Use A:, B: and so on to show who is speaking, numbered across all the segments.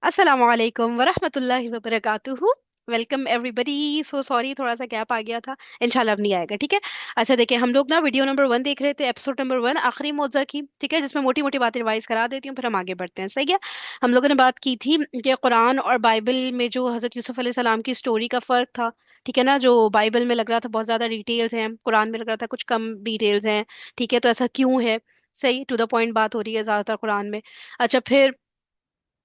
A: अस्सलाम वालेकुम वरहमतुल्लाहि वबरकातुहू। Welcome everybody. सो सॉरी, थोड़ा सा गैप आ गया था। इंशाल्लाह अब नहीं आएगा, ठीक है। अच्छा देखिए, हम लोग ना वीडियो नंबर 1 देख रहे थे, एपिसोड नंबर 1, आखिरी मौजा की, ठीक है, जिसमें मोटी मोटी बातें रिवाइज करा देती हूँ, फिर हम आगे बढ़ते हैं, सही है। हम लोगों ने बात की थी कि कुरान और बाइबल में जो हज़रत यूसुफ अलैहि सलाम की स्टोरी का फ़र्क था, ठीक है ना। जो बाइबल में लग रहा था बहुत ज़्यादा डिटेल्स हैं, कुरान में लग रहा था कुछ कम डिटेल्स हैं, ठीक है। तो ऐसा क्यों है? सही टू द पॉइंट बात हो रही है ज़्यादातर कुरान में। अच्छा, फिर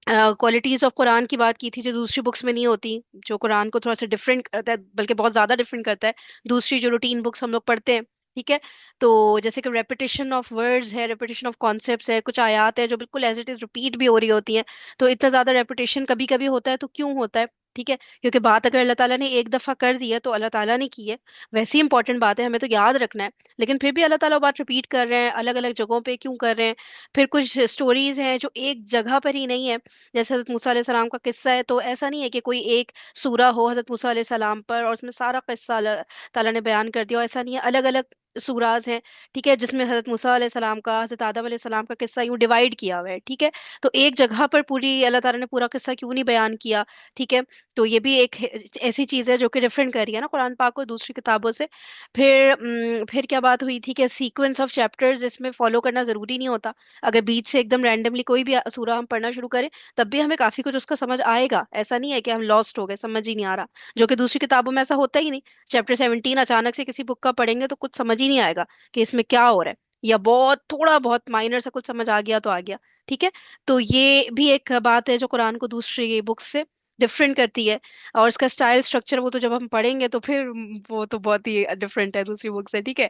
A: क्वालिटीज ऑफ कुरान की बात की थी जो दूसरी बुक्स में नहीं होती, जो कुरान को थोड़ा सा डिफरेंट करता है, बल्कि बहुत ज्यादा डिफरेंट करता है दूसरी जो रूटीन बुक्स हम लोग पढ़ते हैं, ठीक है। तो जैसे कि रेपिटेशन ऑफ वर्ड्स है, रेपिटेशन ऑफ कॉन्सेप्ट्स है, कुछ आयात है जो बिल्कुल एज इट इज रिपीट भी हो रही होती हैं। तो इतना ज्यादा रेपिटेशन कभी कभी होता है, तो क्यों होता है? ठीक है, क्योंकि बात अगर अल्लाह ताला ने एक दफा कर दी है तो अल्लाह ताला ने की है, वैसी इंपॉर्टेंट बात है, हमें तो याद रखना है। लेकिन फिर भी अल्लाह ताला वो बात रिपीट कर रहे हैं अलग अलग जगहों पे, क्यों कर रहे हैं? फिर कुछ स्टोरीज हैं जो एक जगह पर ही नहीं है, जैसे हजरत मूसा अलैहि सलाम का किस्सा है, तो ऐसा नहीं है कि कोई एक सूरा हो हजरत मूसा अलैहि सलाम पर और उसमें सारा किस्सा अल्लाह ताला ने बयान कर दिया, ऐसा नहीं है, अलग अलग सूराज हैं, ठीक है, जिसमें हजरत मूसा अलैहि सलाम का, हजरत आदम अलैहि सलाम का किस्सा यूं डिवाइड किया हुआ है, ठीक है। तो एक जगह पर पूरी अल्लाह ताला ने पूरा किस्सा क्यों नहीं बयान किया? ठीक है। तो ये भी एक ऐसी चीज है जो कि डिफरेंट कर रही है ना कुरान पाक को दूसरी किताबों से। फिर क्या बात हुई थी कि सीक्वेंस ऑफ चैप्टर्स इसमें फॉलो करना जरूरी नहीं होता। अगर बीच से एकदम रैंडमली कोई भी सूरा हम पढ़ना शुरू करें, तब भी हमें काफी कुछ उसका समझ आएगा, ऐसा नहीं है कि हम लॉस्ट हो गए, समझ ही नहीं आ रहा, जो कि दूसरी किताबों में ऐसा होता ही नहीं। चैप्टर 17 अचानक से किसी बुक का पढ़ेंगे तो कुछ समझ ही नहीं आएगा कि इसमें क्या हो रहा है, या बहुत थोड़ा बहुत माइनर सा कुछ समझ आ गया तो आ गया, ठीक है। तो ये भी एक बात है जो कुरान को दूसरी बुक से डिफरेंट करती है। और इसका स्टाइल स्ट्रक्चर वो तो जब हम पढ़ेंगे तो फिर वो तो बहुत ही डिफरेंट है दूसरी बुक से, ठीक है।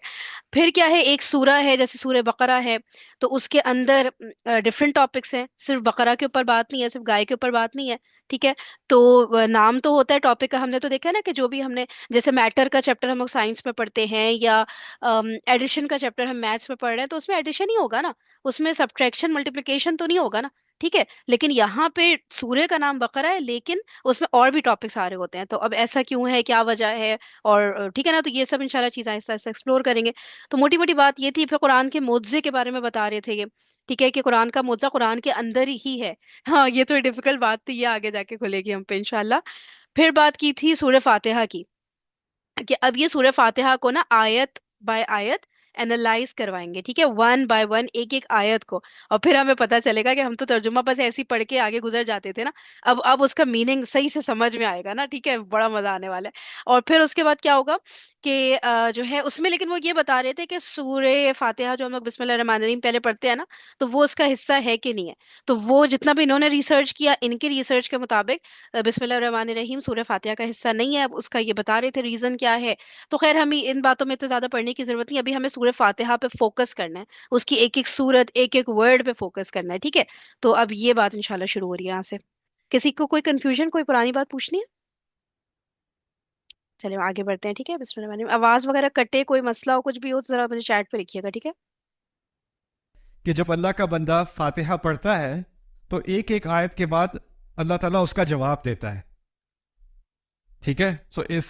A: फिर क्या है, एक सूरा है जैसे सूरह बकरा है, तो उसके अंदर डिफरेंट टॉपिक्स हैं, सिर्फ बकरा के ऊपर बात नहीं है, सिर्फ गाय के ऊपर बात नहीं है, ठीक है। तो नाम तो होता है टॉपिक का, हमने तो देखा है ना कि जो भी हमने, जैसे मैटर का चैप्टर हम लोग साइंस में पढ़ते हैं, या एडिशन का चैप्टर हम मैथ्स में पढ़ रहे हैं, तो उसमें एडिशन ही होगा ना, उसमें सब्ट्रैक्शन मल्टीप्लिकेशन तो नहीं होगा ना, ठीक है। लेकिन यहाँ पे सूर्य का नाम बकरा है, लेकिन उसमें और भी टॉपिक्स आ रहे होते हैं, तो अब ऐसा क्यों है, क्या वजह है? और ठीक है ना, तो ये सब इंशाल्लाह चीज़ आहिस्ता आहिस्ता एक्सप्लोर करेंगे। तो मोटी मोटी बात ये थी। फिर कुरान के मुअज्जे के बारे में बता रहे थे ये, ठीक है, कि कुरान का मुअज्जा कुरान के अंदर ही है। हाँ, ये थोड़ी डिफिकल्ट बात थी, ये आगे जाके खुलेगी हम पे इंशाल्लाह। फिर बात की थी सूरह फातिहा की, कि अब ये सूरह फातिहा को ना आयत बाय आयत एनालाइज करवाएंगे, ठीक है, वन बाय वन, एक एक आयत को। और फिर हमें पता चलेगा कि हम तो तर्जुमा बस ऐसे ही पढ़ के आगे गुजर जाते थे ना, अब उसका मीनिंग सही से समझ में आएगा ना, ठीक है, बड़ा मजा आने वाला है। और फिर उसके बाद क्या होगा कि जो है उसमें, लेकिन वो ये बता रहे थे कि सूरह फातिहा जो हम लोग बिस्मिल्लाह रहमान रहीम पहले पढ़ते हैं ना, तो वो उसका हिस्सा है कि नहीं है। तो वो जितना भी इन्होंने रिसर्च किया, इनके रिसर्च के मुताबिक बिस्मिल्लाह रहमान रहीम सूरह फातिहा का हिस्सा नहीं है। अब उसका ये बता रहे थे रीजन क्या है। तो खैर, हम इन बातों में तो ज्यादा पढ़ने की जरूरत नहीं, अभी हमें सूरह फातिहा पे फोकस करना है, उसकी एक एक सूरत, एक एक वर्ड पे फोकस करना है, ठीक है। तो अब ये बात इंशाल्लाह शुरू हो रही है यहाँ से। किसी को कोई कंफ्यूजन, कोई पुरानी बात पूछनी है? चलिए आगे बढ़ते हैं, ठीक है। बिस्मिल्लाह, आवाज वगैरह कटे, कोई मसला हो, कुछ भी हो तो जरा मुझे चैट पे लिखिएगा, ठीक है।
B: कि जब अल्लाह का बंदा फातिहा पढ़ता है तो एक एक आयत के बाद अल्लाह ताला उसका जवाब देता है। ठीक है, सो इस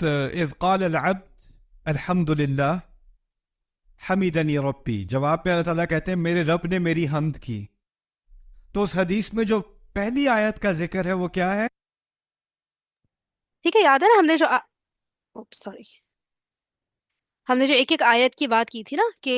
B: क़ाल अल अब्द अल्हम्दुलिल्लाह हमीदनी रब्बी, जवाब में अल्लाह ताला कहते हैं मेरे रब ने मेरी हम्द की। तो उस हदीस में जो पहली आयत का जिक्र है वो क्या है?
A: ठीक है, याद है ना हमने जो सॉरी, हमने जो एक एक आयत की बात की थी ना कि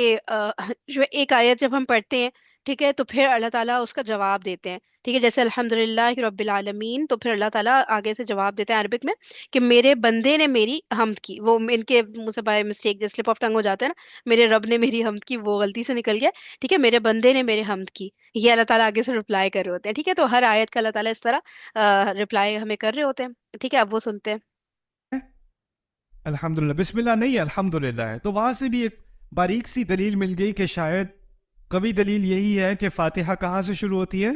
A: जो एक आयत जब हम पढ़ते हैं, ठीक है, तो फिर अल्लाह ताला उसका जवाब देते हैं, ठीक है। जैसे अल्हम्दुलिल्लाह रब्बिल आलमीन, तो फिर अल्लाह ताला आगे से जवाब देते हैं अरबिक में कि मेरे बंदे ने मेरी हम्द की। वो इनके मुंह से बाय मिस्टेक जैसे स्लिप ऑफ टंग हो जाता है ना, मेरे रब ने मेरी हम्द की, वो गलती से निकल गया, ठीक है, मेरे बंदे ने मेरे हम्द की, ये अल्लाह ताला आगे से रिप्लाई कर रहे होते हैं, ठीक है। तो हर आयत का अल्लाह ताला इस तरह रिप्लाई हमें कर रहे होते हैं, ठीक है। अब वो सुनते हैं।
B: अल्हम्दुलिल्लाह, बिस्मिल्लाह नहीं अल्हम्दुलिल्लाह है। तो वहां से भी एक बारीक सी दलील मिल गई कि शायद कवि दलील यही है कि फातिहा कहाँ से शुरू होती है?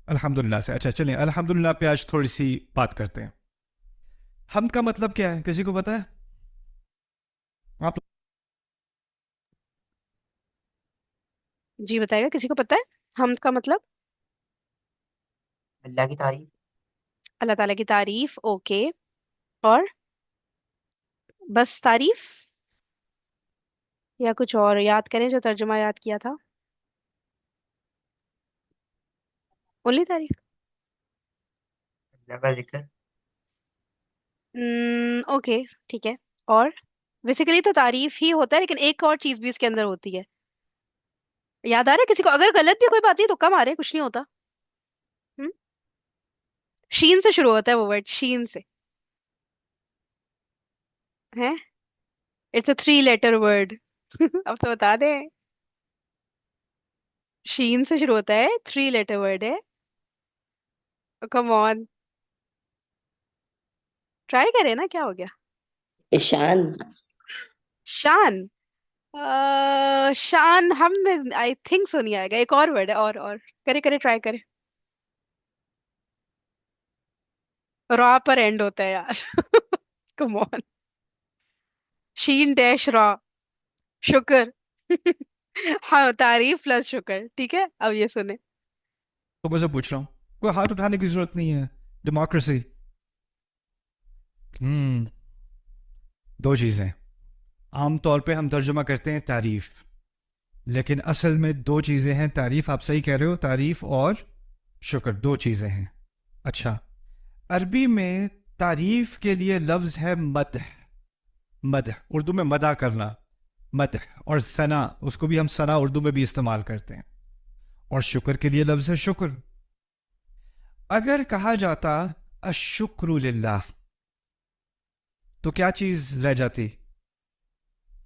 B: अल्हम्दुलिल्लाह से। अच्छा चलें, अल्हम्दुलिल्लाह पे आज थोड़ी सी बात करते हैं। हम का मतलब क्या है, किसी को पता है? आप
A: जी बताएगा, किसी को पता है हम्द का मतलब?
C: अल्लाह की तारीफ।
A: अल्लाह ताला की तारीफ, ओके। और बस तारीफ, या कुछ और याद करें जो तर्जुमा याद किया था? ओनली तारीफ?
C: اللہ کا ذکر.
A: اوکے ٹھیک ہے. اور بیسیکلی تو تعریف ہی ہوتا ہے لیکن ایک اور چیز بھی اس کے اندر ہوتی ہے. یاد آ رہا ہے کسی کو؟ اگر غلط بھی کوئی بات ہے تو کم آ رہے، کچھ نہیں ہوتا. ہم؟ شین سے شروع ہوتا ہے وہ ورڈ، شین سے ہے. It's a 3 letter word. اب تو بتا دیں. شین سے شروع ہوتا ہے، 3 لیٹر ورڈ ہے. کم آن، ٹرائی کرے نا، کیا ہو گیا؟
C: ایشان.
A: شان. شان ہم آئی تھنک سو نہیں آئے گا. ایک اور ورڈ ہے، اور کرے کرے ٹرائی کرے. را پر اینڈ ہوتا ہے یار. کم آن. شین ڈیش را. شکر. ہاں، تعریف پلس شکر. ٹھیک ہے، اب یہ سنیں.
B: تو میں سے پوچھ رہا ہوں، کوئی ہاتھ اٹھانے کی ضرورت نہیں ہے. ڈیموکریسی. دو چیزیں عام طور پہ ہم ترجمہ کرتے ہیں تعریف، لیکن اصل میں دو چیزیں ہیں. تعریف، آپ صحیح کہہ رہے ہو، تعریف اور شکر دو چیزیں ہیں. اچھا، عربی میں تعریف کے لیے لفظ ہے مدح. مدح اردو میں مدح کرنا، مدح. اور ثنا، اس کو بھی ہم ثنا اردو میں بھی استعمال کرتے ہیں. اور شکر کے لیے لفظ ہے شکر. اگر کہا جاتا الشکر للہ تو کیا چیز رہ جاتی؟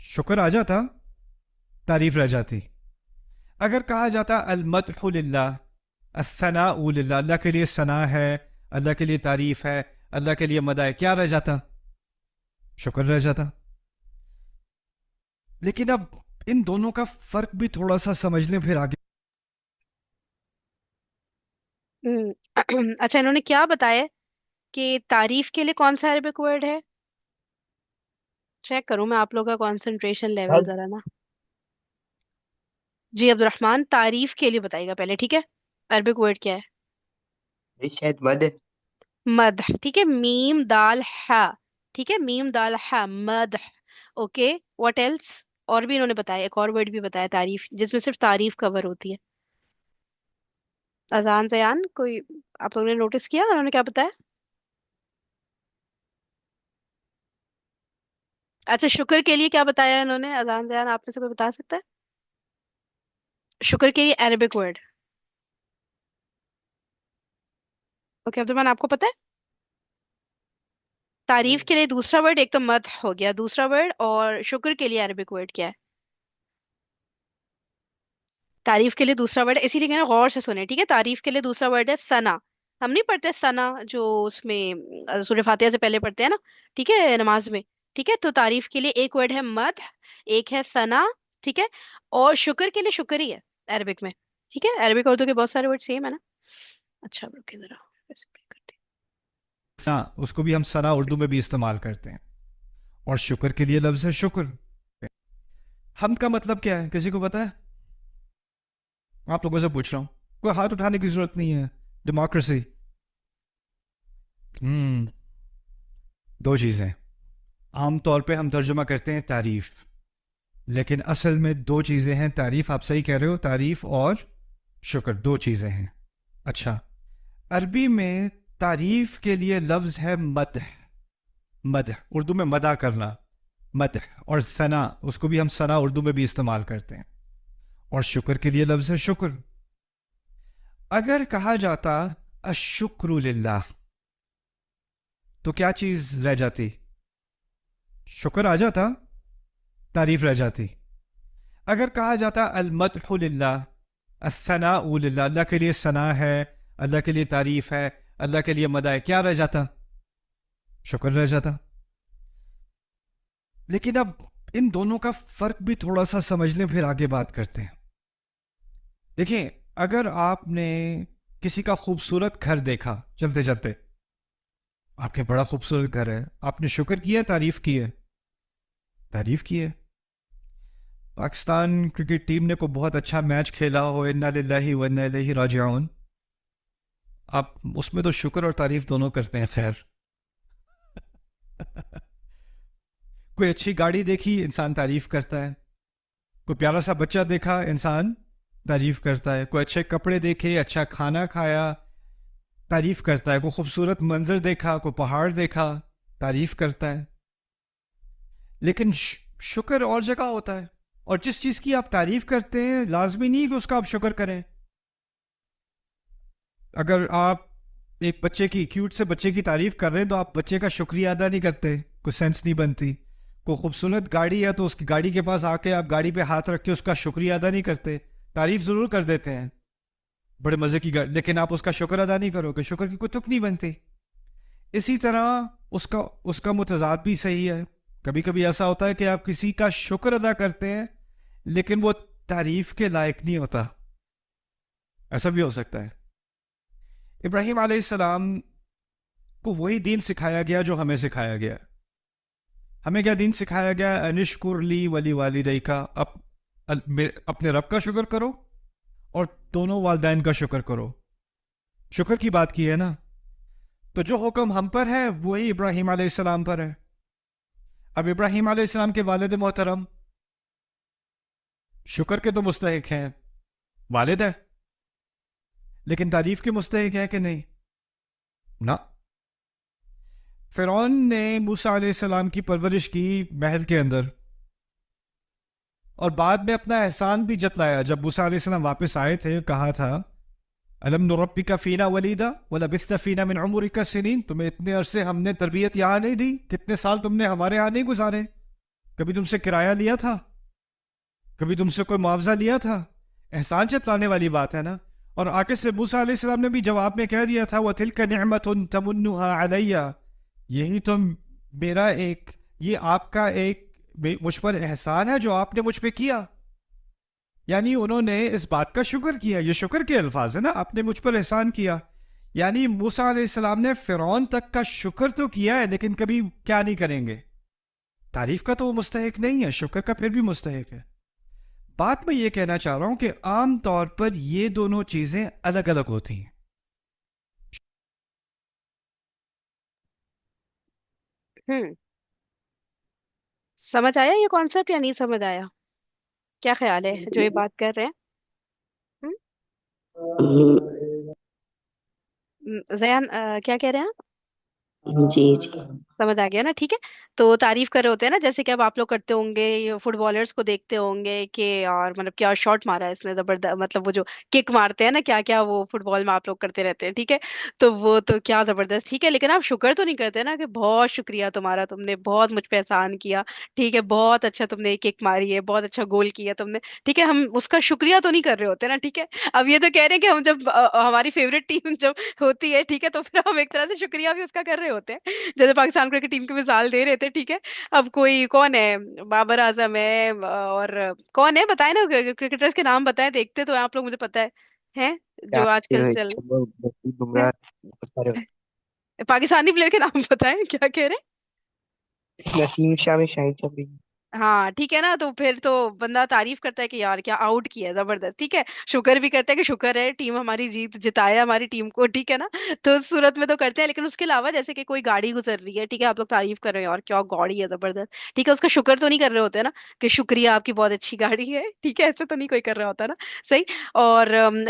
B: شکر آ جاتا، تعریف رہ جاتی. اگر کہا جاتا المدح للہ، الثناء للہ، اللہ کے لیے ثنا ہے، اللہ کے لیے تعریف ہے، اللہ کے لیے مدح ہے، کیا رہ جاتا؟ شکر رہ جاتا. لیکن اب ان دونوں کا فرق بھی تھوڑا سا سمجھ لیں پھر آگے.
A: اچھا، انہوں نے کیا بتایا کہ تعریف کے لیے کون سا عربک ورڈ ہے؟ چیک کروں میں آپ لوگ کا کانسنٹریشن لیول
C: مد.
A: ذرا نا. جی عبد الرحمن، تعریف کے لیے بتائیے گا پہلے، ٹھیک ہے. عربک ورڈ کیا ہے؟
C: یہ شاید مد ہے.
A: مدح. ٹھیک ہے، میم دال ہا. ٹھیک ہے، میم دال ہا، مدح. Okay, what else? اور بھی انہوں نے بتایا، ایک اور ورڈ بھی بتایا تعریف، جس میں صرف تعریف کور ہوتی ہے. اذان زیان کوئی آپ لوگوں نے نوٹس کیا انہوں نے کیا بتایا؟ اچھا، شکر کے لیے کیا بتایا انہوں نے؟ اذان زیان آپ میں سے کوئی بتا سکتا ہے شکر کے لیے عربک ورڈ؟ اوکے عبد الرحمن، آپ کو پتا ہے؟ تعریف کے لیے دوسرا ورڈ ایک تو مدح ہو گیا، دوسرا ورڈ، اور شکر کے لیے عربک ورڈ کیا ہے؟ تعریف کے لیے دوسرا ورڈ ہے، اسی لیے کہنا غور سے سنیں، ٹھیک ہے. تعریف کے لیے دوسرا ورڈ ہے ثنا. ہم نہیں پڑھتے ثنا جو اس میں سورہ فاتحہ سے پہلے پڑھتے ہیں نا، ٹھیک ہے، نماز میں. ٹھیک ہے، تو تعریف کے لیے ایک ورڈ ہے مدح، ایک ہے ثنا. ٹھیک ہے، اور شکر کے لیے شکر ہی ہے عربک میں. ٹھیک ہے، عربک اور اردو کے بہت سارے ورڈ سیم ہے نا. اچھا رکے ذرا ایسے play کرتے
B: ثنا، اس کو بھی ہم ثنا اردو میں بھی استعمال کرتے ہیں. اور شکر کے لیے لفظ ہے شکر. ہم کا مطلب کیا ہے، کسی کو پتا ہے؟ آپ لوگوں سے پوچھ رہا ہوں، کوئی ہاتھ اٹھانے کی ضرورت نہیں ہے. ڈیموکریسی. دو چیزیں عام طور پہ ہم ترجمہ کرتے ہیں تعریف، لیکن اصل میں دو چیزیں ہیں. تعریف، آپ صحیح کہہ رہے ہو، تعریف اور شکر دو چیزیں ہیں. اچھا، عربی میں تعریف کے لیے لفظ ہے مدح. مدح اردو میں مدح کرنا، مدح. اور ثنا، اس کو بھی ہم ثنا اردو میں بھی استعمال کرتے ہیں. اور شکر کے لیے لفظ ہے شکر. اگر کہا جاتا الشکر للہ تو کیا چیز رہ جاتی؟ شکر آ جاتا، تعریف رہ جاتی. اگر کہا جاتا المدح للہ، الثناء للہ، اللہ کے لیے ثنا ہے، اللہ کے لیے تعریف ہے، اللہ کے لیے مدح ہے، کیا رہ جاتا؟ شکر رہ جاتا. لیکن اب ان دونوں کا فرق بھی تھوڑا سا سمجھ لیں پھر آگے بات کرتے ہیں. دیکھیں، اگر آپ نے کسی کا خوبصورت گھر دیکھا چلتے چلتے، آپ کے بڑا خوبصورت گھر ہے، آپ نے شکر کیا، تعریف کی ہے؟ تعریف کی ہے. پاکستان کرکٹ ٹیم نے کوئی بہت اچھا میچ کھیلا ہو، انا للہ و انا الیہ راجعون، آپ اس میں تو شکر اور تعریف دونوں کرتے ہیں. خیر، کوئی اچھی گاڑی دیکھی، انسان تعریف کرتا ہے. کوئی پیارا سا بچہ دیکھا، انسان تعریف کرتا ہے. کوئی اچھے کپڑے دیکھے، اچھا کھانا کھایا، تعریف کرتا ہے. کوئی خوبصورت منظر دیکھا, کوئی پہاڑ دیکھا, تعریف کرتا ہے. لیکن شکر اور جگہ ہوتا ہے. اور جس چیز کی آپ تعریف کرتے ہیں لازمی نہیں کہ اس کا آپ شکر کریں. اگر آپ ایک بچے کی, کیوٹ سے بچے کی تعریف کر رہے ہیں تو آپ بچے کا شکریہ ادا نہیں کرتے, کوئی سینس نہیں بنتی. کوئی خوبصورت گاڑی ہے تو اس کی گاڑی کے پاس آ کے آپ گاڑی پہ ہاتھ رکھ کے اس کا شکریہ ادا نہیں کرتے. تعریف ضرور کر دیتے ہیں, بڑے مزے کی گاڑی, لیکن آپ اس کا شکر ادا نہیں کرو کہ شکر کی کوئی تک نہیں بنتی. اسی طرح اس کا متضاد بھی صحیح ہے. کبھی کبھی ایسا ہوتا ہے کہ آپ کسی کا شکر ادا کرتے ہیں لیکن وہ تعریف کے لائق نہیں ہوتا. ایسا بھی ہو سکتا ہے. ابراہیم علیہ السلام کو وہی دین سکھایا گیا جو ہمیں سکھایا گیا. ہمیں کیا دین سکھایا گیا؟ انشکر لی ولی والدیک کا, اپنے رب کا شکر کرو اور دونوں والدین کا شکر کرو. شکر کی بات کی ہے نا, تو جو حکم ہم پر ہے وہی ابراہیم علیہ السلام پر ہے. اب ابراہیم علیہ السلام کے والد محترم شکر کے تو مستحق ہیں, والد ہے, لیکن تعریف کے مستحق ہے کہ نہیں؟ نہ. فرعون نے موسیٰ علیہ السلام کی پرورش کی محل کے اندر, اور بعد میں اپنا احسان بھی جتلایا. جب موسیٰ علیہ السلام واپس آئے تھے کہا تھا الم نربک فینا ولیدا ولبثت فینا من عمرک سنین, تمہیں اتنے عرصے ہم نے تربیت یہاں نہیں دی, کتنے سال تم نے ہمارے یہاں نہیں گزارے, کبھی تم سے کرایہ لیا تھا, کبھی تم سے کوئی معاوضہ لیا تھا؟ احسان جتلانے والی بات ہے نا. اور آگے سے موسیٰ علیہ السلام نے بھی جواب میں کہہ دیا تھا وَتِلْكَ نِعْمَةٌ تَمُنُّهَا عَلَيَّ, یہی تو میرا یہ آپ کا ایک مجھ پر احسان ہے جو آپ نے مجھ پہ کیا. یعنی انہوں نے اس بات کا شکر کیا, یہ شکر کے الفاظ ہیں نا, آپ نے مجھ پر احسان کیا. یعنی موسیٰ علیہ السلام نے فرعون تک کا شکر تو کیا ہے لیکن کبھی کیا نہیں کریں گے, تعریف کا تو وہ مستحق نہیں ہے, شکر کا پھر بھی مستحق ہے. بات میں یہ کہنا چاہ رہا ہوں کہ عام طور پر یہ دونوں چیزیں الگ الگ ہوتی ہیں.
A: ہوں سمجھ آیا یہ کانسیپٹ یا نہیں سمجھ آیا؟ کیا خیال ہے جو یہ بات کر رہے ہیں؟ زیان کیا کہہ رہے ہیں؟
C: جی جی.
A: سمجھ آ گیا نا. ٹھیک ہے, تو تعریف کر رہے ہوتے ہیں نا, جیسے کہ اب آپ لوگ کرتے ہوں گے فٹ بالرز کو دیکھتے ہوں گے کہ اور مطلب کیا شاٹ مارا ہے اس نے زبردست, مطلب وہ جو کک مارتے ہیں نا, کیا کیا وہ فٹ بال میں آپ لوگ کرتے رہتے ہیں. ٹھیک ہے, تو وہ تو کیا زبردست. ٹھیک ہے, لیکن آپ شکر تو نہیں کرتے نا کہ بہت شکریہ تمہارا, تم نے بہت مجھ پہ احسان کیا, ٹھیک ہے, بہت اچھا تم نے کک ماری ہے, بہت اچھا گول کیا تم نے. ٹھیک ہے, ہم اس کا شکریہ تو نہیں کر رہے ہوتے نا. ٹھیک ہے, اب یہ تو کہہ رہے ہیں کہ ہم جب ہماری فیوریٹ ٹیم جب ہوتی ہے, ٹھیک ہے, تو پھر ہم ایک طرح سے شکریہ بھی اس کا کر رہے ہوتے ہیں. جیسے پاکستان کرکٹ ٹیم کی مثال دے رہے تھے. ٹھیک ہے, اب کوئی کون ہے, بابر اعظم ہے, اور کون ہے بتائیں نا, کرکٹرز کے نام بتائیں, دیکھتے تو ہیں آپ لوگ, مجھے پتا ہے جو آج کل چل ہیں.
C: بمراہ بہت سارے ہوتے
A: پاکستانی پلیئر کے نام بتائیں, کیا کہہ رہے ہیں؟
C: ہیں. نسیم شاہ شاہد شفیق.
A: ہاں ٹھیک ہے نا, تو پھر تو بندہ تعریف کرتا ہے کہ یار کیا آؤٹ کیا ہے, زبردست. ٹھیک ہے, شکر بھی کرتا ہے کہ شکر ہے ٹیم ہماری جتایا ہماری ٹیم کو. ٹھیک ہے نا, تو اس صورت میں تو کرتے ہیں. لیکن اس کے علاوہ جیسے کہ کوئی گاڑی گزر رہی ہے, ٹھیک ہے, آپ لوگ تعریف کر رہے ہیں اور کیا گاڑی ہے زبردست, ٹھیک ہے, اس کا شکر تو نہیں کر رہے ہوتے نا کہ شکریہ آپ کی بہت اچھی گاڑی ہے. ٹھیک ہے, ایسے تو نہیں کوئی کر رہا ہوتا نا. صحیح. اور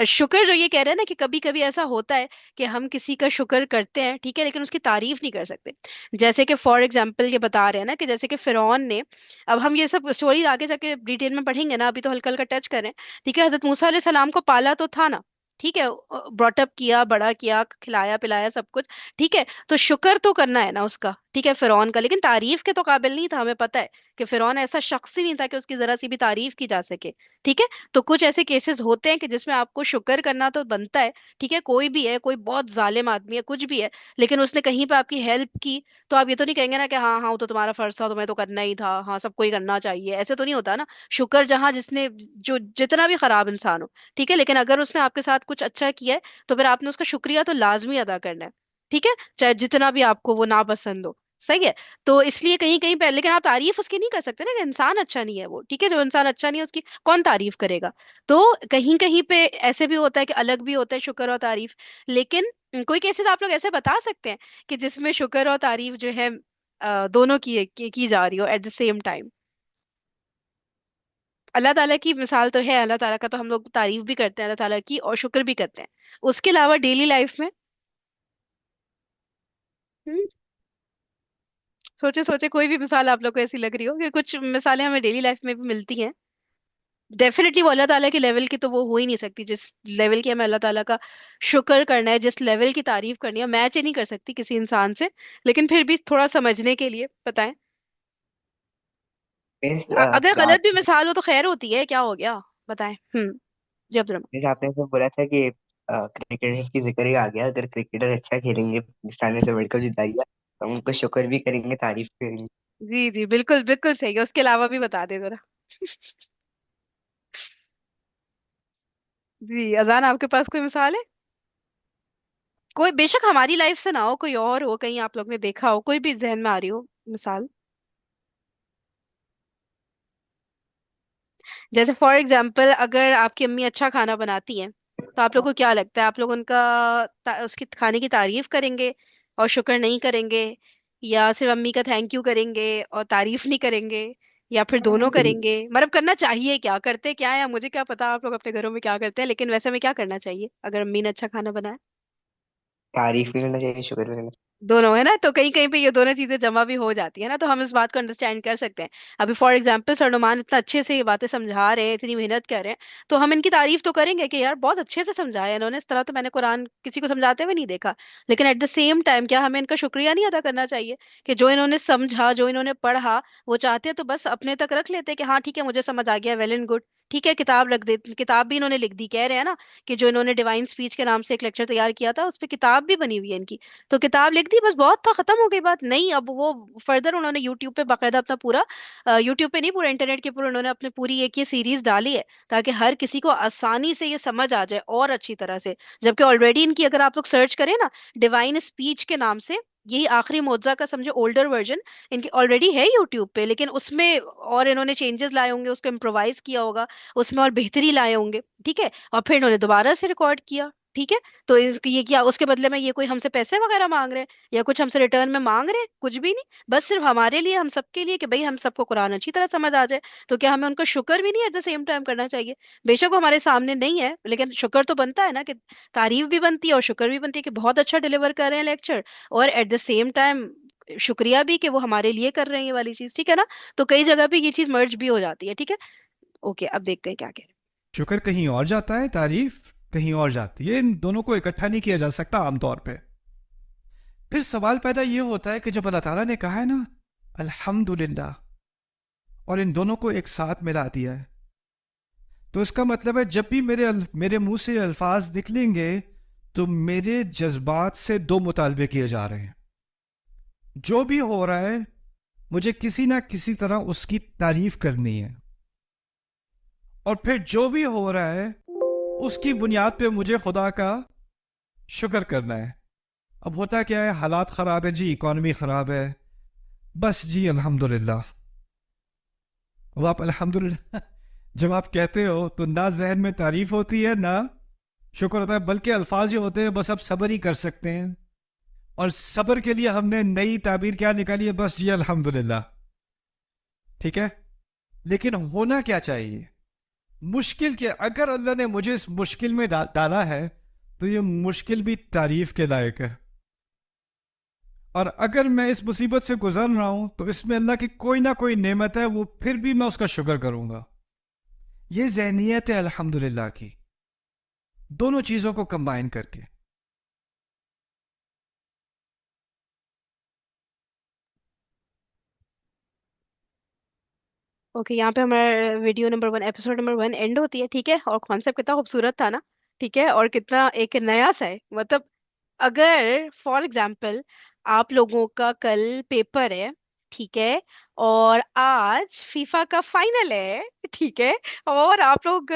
A: شکر جو یہ کہہ رہے ہیں نا کہ کبھی کبھی ایسا ہوتا ہے کہ ہم کسی کا شکر کرتے ہیں, ٹھیک ہے, لیکن اس کی تعریف نہیں کر سکتے. جیسے کہ فار ایگزامپل یہ بتا رہے ہیں نا کہ جیسے کہ فرعون نے, اب ہم یہ سب اسٹوری آگے جا کے ڈیٹیل میں پڑھیں گے نا, ابھی تو ہلکا ہلکا ٹچ کریں. ٹھیک ہے, حضرت موسیٰ علیہ السلام کو پالا تو تھا نا, ٹھیک ہے, براٹ اپ کیا, بڑا کیا, کھلایا پلایا سب کچھ. ٹھیک ہے, تو شکر تو کرنا ہے نا اس کا, ٹھیک ہے, فرعون کا, لیکن تعریف کے تو قابل نہیں تھا. ہمیں پتہ ہے کہ فرعون ایسا شخص ہی نہیں تھا کہ اس کی ذرا سی بھی تعریف کی جا سکے. ٹھیک ہے, تو کچھ ایسے کیسز ہوتے ہیں کہ جس میں آپ کو شکر کرنا تو بنتا ہے. ٹھیک ہے, کوئی بھی ہے, کوئی بہت ظالم آدمی ہے, کچھ بھی ہے, لیکن اس نے کہیں پہ آپ کی ہیلپ کی, تو آپ یہ تو نہیں کہیں گے نا کہ ہاں ہاں وہ تو تمہارا فرض تھا, تمہیں تو کرنا ہی تھا, ہاں سب کو ہی کرنا چاہیے. ایسے تو نہیں ہوتا نا. شکر جہاں جس نے جو جتنا بھی خراب انسان ہو, ٹھیک ہے, لیکن اگر اس نے آپ کے ساتھ کچھ اچھا کیا ہے تو پھر آپ نے اس کا شکریہ تو لازمی ادا کرنا ہے. ٹھیک ہے, چاہے جتنا بھی آپ کو وہ ناپسند ہو. صحیح ہے, تو اس لیے کہیں کہیں پہ, لیکن آپ تعریف اس کی نہیں کر سکتے نا کہ انسان اچھا نہیں ہے وہ. ٹھیک ہے, جو انسان اچھا نہیں ہے اس کی کون تعریف کرے گا. تو کہیں کہیں پہ ایسے بھی ہوتا ہے کہ الگ بھی ہوتا ہے شکر اور تعریف. لیکن کوئی کیسز آپ لوگ ایسے بتا سکتے ہیں کہ جس میں شکر اور تعریف جو ہے دونوں کی جا رہی ہو ایٹ دا سیم ٹائم. اللہ تعالیٰ کی مثال تو ہے, اللہ تعالیٰ کا تو ہم لوگ تعریف بھی کرتے ہیں اللہ تعالیٰ کی, اور شکر بھی کرتے ہیں. اس کے علاوہ ڈیلی لائف میں हम्म, सोचे सोचे कोई भी मिसाल आप लोग को ऐसी लग रही हो, कि कुछ मिसालें हमें डेली लाइफ में भी मिलती हैं। डेफिनेटली वो अल्लाह ताला के लेवल की तो वो हो ही नहीं सकती, जिस लेवल की हमें अल्लाह ताला का शुक्र करना है, जिस लेवल की तारीफ करनी है, मैच ही नहीं कर सकती किसी इंसान से। लेकिन फिर भी थोड़ा समझने के लिए बताएं।
C: मीन्स
A: अगर गलत भी मिसाल हो तो खैर होती है, क्या हो गया? बताएं। जी अब्दुल।
C: मीन्स आपने तो बोला था कि क्रिकेटर्स की जिक्र ही आ गया, अगर क्रिकेटर अच्छा खेलेंगे, पाकिस्तान ने से वर्ल्ड कप जिता लिया, तो हम उनको शुक्र भी करेंगे, तारीफ करेंगे।
A: जी जी, बिल्कुल बिल्कुल सही है, उसके अलावा भी बता दे जरा। जी, अजान आपके पास कोई मिसाल है? कोई बेशक हमारी लाइफ से ना हो, कोई और हो, कहीं आप लोग ने देखा हो, कोई भी जहन में आ रही हो मिसाल। जैसे फॉर एग्जाम्पल, अगर आपकी अम्मी अच्छा खाना बनाती हैं, तो आप लोग को क्या लगता है, आप लोग उनका उसकी खाने की तारीफ करेंगे और शुक्र नहीं करेंगे, या सिर्फ अम्मी का थैंक यू करेंगे और तारीफ नहीं करेंगे, या फिर दोनों करेंगे? मतलब करना चाहिए क्या, करते क्या है, या मुझे क्या पता आप लोग अपने घरों में क्या करते हैं, लेकिन वैसे में क्या करना चाहिए अगर अम्मी ने अच्छा खाना बनाया?
C: तारीफ भी करना चाहिए, शुक्र भी करना
A: दोनों है ना, तो कहीं कहीं पे ये दोनों चीजें जमा भी हो जाती है ना, तो हम इस बात को अंडरस्टैंड कर सकते हैं। अभी फॉर एग्जाम्पल सर नुमान इतना अच्छे से ये बातें समझा रहे हैं, इतनी मेहनत कर रहे हैं, तो हम इनकी तारीफ तो करेंगे कि यार बहुत अच्छे से समझाया इन्होंने, इस तरह तो मैंने कुरान किसी को समझाते हुए नहीं देखा। लेकिन एट द सेम टाइम क्या हमें इनका शुक्रिया नहीं अदा करना चाहिए, कि जो इन्होंने समझा, जो इन्होंने पढ़ा, वो चाहते हैं तो बस अपने तक रख लेते कि हाँ ठीक है मुझे समझ आ गया, वेल एंड गुड, ठीक है किताब रख दे, किताब भी इन्होंने लिख दी, कह रहे हैं ना कि जो इन्होंने डिवाइन स्पीच के नाम से एक लेक्चर तैयार किया था, उस पर किताब भी बनी हुई है इनकी। तो किताब लिख दी, बस बहुत था, खत्म हो गई बात। नहीं, अब वो फर्दर उन्होंने यूट्यूब पे बाकायदा अपना पूरा, यूट्यूब पे नहीं पूरा इंटरनेट के ऊपर उन्होंने अपने पूरी एक ये सीरीज डाली है, ताकि हर किसी को आसानी से ये समझ आ जाए और अच्छी तरह से। जबकि ऑलरेडी इनकी अगर आप लोग सर्च करें ना, डिवाइन स्पीच के नाम से, यही आखिरी मोजा का समझो ओल्डर वर्जन इनकी ऑलरेडी है यूट्यूब पे, लेकिन उसमें और इन्होंने चेंजेस लाए होंगे, उसको इम्प्रोवाइज किया होगा, उसमें और बेहतरी लाए होंगे, ठीक है, और फिर इन्होंने दोबारा से रिकॉर्ड किया, ठीक है। तो ये क्या उसके बदले में ये कोई हमसे पैसे वगैरह मांग रहे हैं, या कुछ हमसे रिटर्न में मांग रहे हैं? कुछ भी नहीं, बस सिर्फ हमारे लिए, हम सबके लिए, कि भाई हम सबको कुरान अच्छी तरह समझ आ जाए। तो क्या हमें उनका शुक्र भी नहीं एट द सेम टाइम करना चाहिए? बेशक वो हमारे सामने नहीं है, लेकिन शुक्र तो बनता है ना, कि तारीफ भी बनती है और शुक्र भी बनती है, कि बहुत अच्छा डिलीवर कर रहे हैं लेक्चर, और एट द सेम टाइम शुक्रिया भी कि वो हमारे लिए कर रहे हैं ये वाली चीज, ठीक है ना। तो कई जगह पे ये चीज मर्ज भी हो जाती है, ठीक है। ओके, अब देखते हैं क्या कह रहे
B: शुक्र कहीं और जाता है, तारीफ कहीं और जाती है, इन दोनों को इकट्ठा नहीं किया जा सकता आमतौर पे। फिर सवाल पैदा ये होता है कि जब अल्लाह ताला ने कहा है ना अल्हम्दुलिल्लाह, और इन दोनों को एक साथ मिला दिया है, तो इसका मतलब है जब भी मेरे मुंह से अल्फाज निकलेंगे, तो मेरे जज्बात से दो मुतालबे किए जा रहे हैं। जो भी हो रहा है, मुझे किसी ना किसी तरह उसकी तारीफ करनी है, और फिर जो भी हो रहा है उसकी बुनियाद पे मुझे खुदा का शुक्र करना है। अब होता क्या है, हालात ख़राब है जी, इकॉनमी ख़राब है, बस जी अल्हम्दुलिल्लाह। अब आप अल्हम्दुलिल्लाह जब आप कहते हो, तो ना जहन में तारीफ होती है ना शुक्र होता है, बल्कि अल्फाज ही होते हैं, बस आप सब्र ही कर सकते हैं। और सब्र के लिए हमने नई ताबीर क्या निकाली है, बस जी अल्हम्दुलिल्लाह। ठीक है, लेकिन होना क्या चाहिए, मुश्किल के, अगर अल्लाह ने मुझे इस मुश्किल में डाला है, तो ये मुश्किल भी तारीफ के लायक है। और अगर मैं इस मुसीबत से गुजर रहा हूं, तो इसमें अल्लाह की कोई ना कोई नेमत है, वो फिर भी मैं उसका शुक्र करूंगा। ये जहनीत है अल्हम्दुलिल्लाह की, दोनों चीजों को कंबाइन करके।
A: ओके, यहाँ पे हमारा video number 1, episode number 1 and होती है, ठीक है। और कॉन्सेप्ट कितना खूबसूरत था ना, ठीक है, और कितना एक नया सा है, मतलब अगर फॉर एग्जाम्पल आप लोगों का कल पेपर है, ठीक है, और आज फीफा का फाइनल है, ठीक है, और आप लोग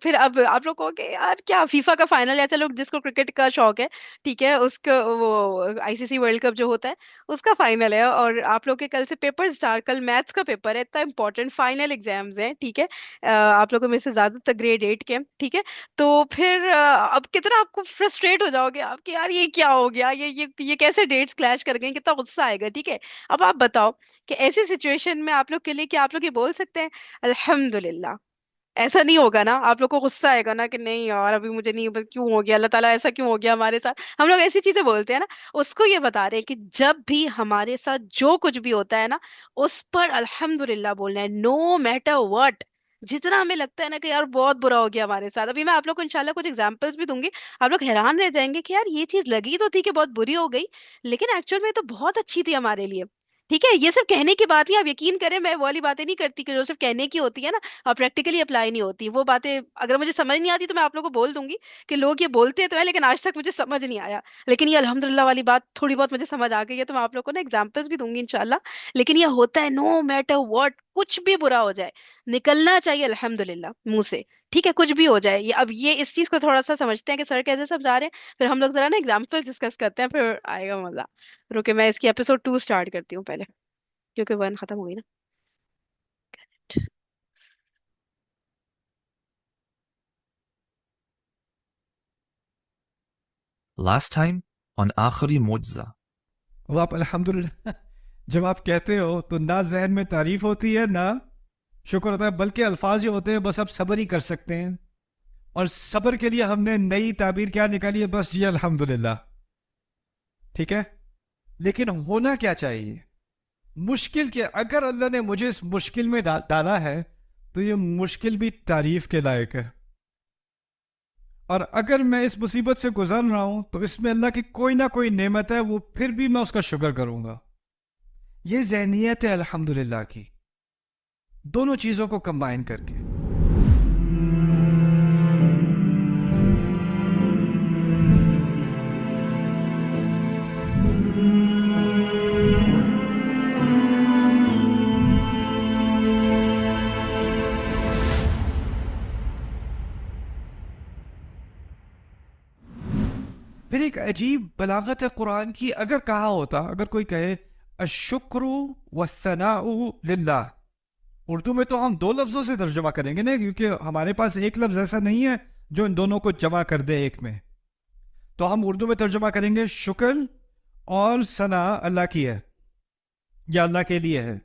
A: फिर अब आप लोग कहोगे यार क्या फीफा का फाइनल है, चलो जिसको क्रिकेट का शौक है, ठीक है, उसका वो आईसीसी वर्ल्ड कप जो होता है उसका फाइनल है, और आप लोग के कल से पेपर स्टार्ट, कल मैथ्स का पेपर है, इतना इंपॉर्टेंट फाइनल एग्जाम्स हैं, ठीक है, आप लोगों में से ज्यादातर ग्रेड 8 के, ठीक है। तो फिर अब कितना आपको फ्रस्ट्रेट हो जाओगे आप, कि यार ये क्या हो गया, ये कैसे डेट्स क्लैश कर गए, कितना गुस्सा आएगा, ठीक है। अब आप बताओ कि ऐसी सिचुएशन में आप लोग के लिए क्या आप लोग ये बोल सकते हैं, अल्हम्दुलिल्लाह, ऐसा नहीं होगा ना, आप लोग को गुस्सा आएगा ना कि नहीं यार अभी मुझे नहीं, बस क्यों हो गया, अल्लाह ताला ऐसा क्यों हो गया हमारे साथ, हम लोग ऐसी चीजें बोलते हैं ना। उसको ये बता रहे हैं कि जब भी हमारे साथ जो कुछ भी होता है ना, उस पर अल्हम्दुलिल्लाह बोलना है, नो मैटर व्हाट। जितना हमें लगता है ना कि यार बहुत बुरा हो गया हमारे साथ, अभी मैं आप लोग को इंशाल्लाह कुछ एग्जांपल्स भी दूंगी, आप लोग हैरान रह जाएंगे कि यार ये चीज लगी तो थी कि बहुत बुरी हो गई, लेकिन एक्चुअल में तो बहुत अच्छी थी हमारे लिए। ठीक है, ये सिर्फ कहने की बात नहीं, आप यकीन करें मैं वो वाली बातें नहीं करती कि जो सिर्फ कहने की होती है ना और प्रैक्टिकली अप्लाई नहीं होती वो बातें। अगर मुझे समझ नहीं आती तो मैं आप लोगों को बोल दूंगी कि लोग ये बोलते तो है लेकिन आज तक मुझे समझ नहीं आया, लेकिन ये अल्हम्दुलिल्लाह वाली बात थोड़ी बहुत मुझे समझ आ गई है, तो मैं आप लोगों को ना एग्जाम्पल्स भी दूंगी इंशाल्लाह। लेकिन ये होता है नो मैटर व्हाट, कुछ भी बुरा हो जाए निकलना चाहिए अल्हम्दुलिल्लाह मुंह से। ठीक है, कुछ भी हो जाए, ये अब ये इस चीज को थोड़ा सा समझते हैं कि सर कैसे सब जा रहे हैं, फिर हम लोग जरा ना एग्जाम्पल डिस्कस करते हैं, फिर आएगा मजा। रुके मैं इसकी एपिसोड 2 स्टार्ट करती हूँ पहले, क्योंकि 1 खत्म हो गई ना।
D: Last time on आखिरी मुआज़ा.
B: अब आप अल्हम्दुलिल्लाह जब आप कहते हो तो ना जहन में तारीफ होती है ना शुक्र होता है, बल्कि अल्फाज ही होते हैं, बस आप सब्र ही कर सकते हैं। और सब्र के लिए हमने नई ताबीर क्या निकाली है, बस जी अल्हम्दुलिल्लाह। ठीक है, लेकिन होना क्या चाहिए? मुश्किल के अगर अल्लाह ने मुझे इस मुश्किल में डाला है तो ये मुश्किल भी तारीफ के लायक है। और अगर मैं इस मुसीबत से गुजर रहा हूं तो इसमें अल्लाह की कोई ना कोई नेमत है, वो फिर भी मैं उसका शुक्र करूंगा। ये जहनियत है अल्हम्दुलिल्लाह की, दोनों चीजों को कंबाइन करके। फिर एक अजीब बलागत है कुरान की, अगर कहा होता, अगर कोई कहे अशुक्रु वस्सनाउ लिल्लाह, उर्दू में तो हम दो लफ्जों से तर्जुमा करेंगे ना, क्योंकि हमारे पास एक लफ्ज ऐसा नहीं है जो इन दोनों को जमा कर दे एक में। तो हम उर्दू में तर्जुमा करेंगे शुक्र और सना अल्लाह की है या अल्लाह के लिए है।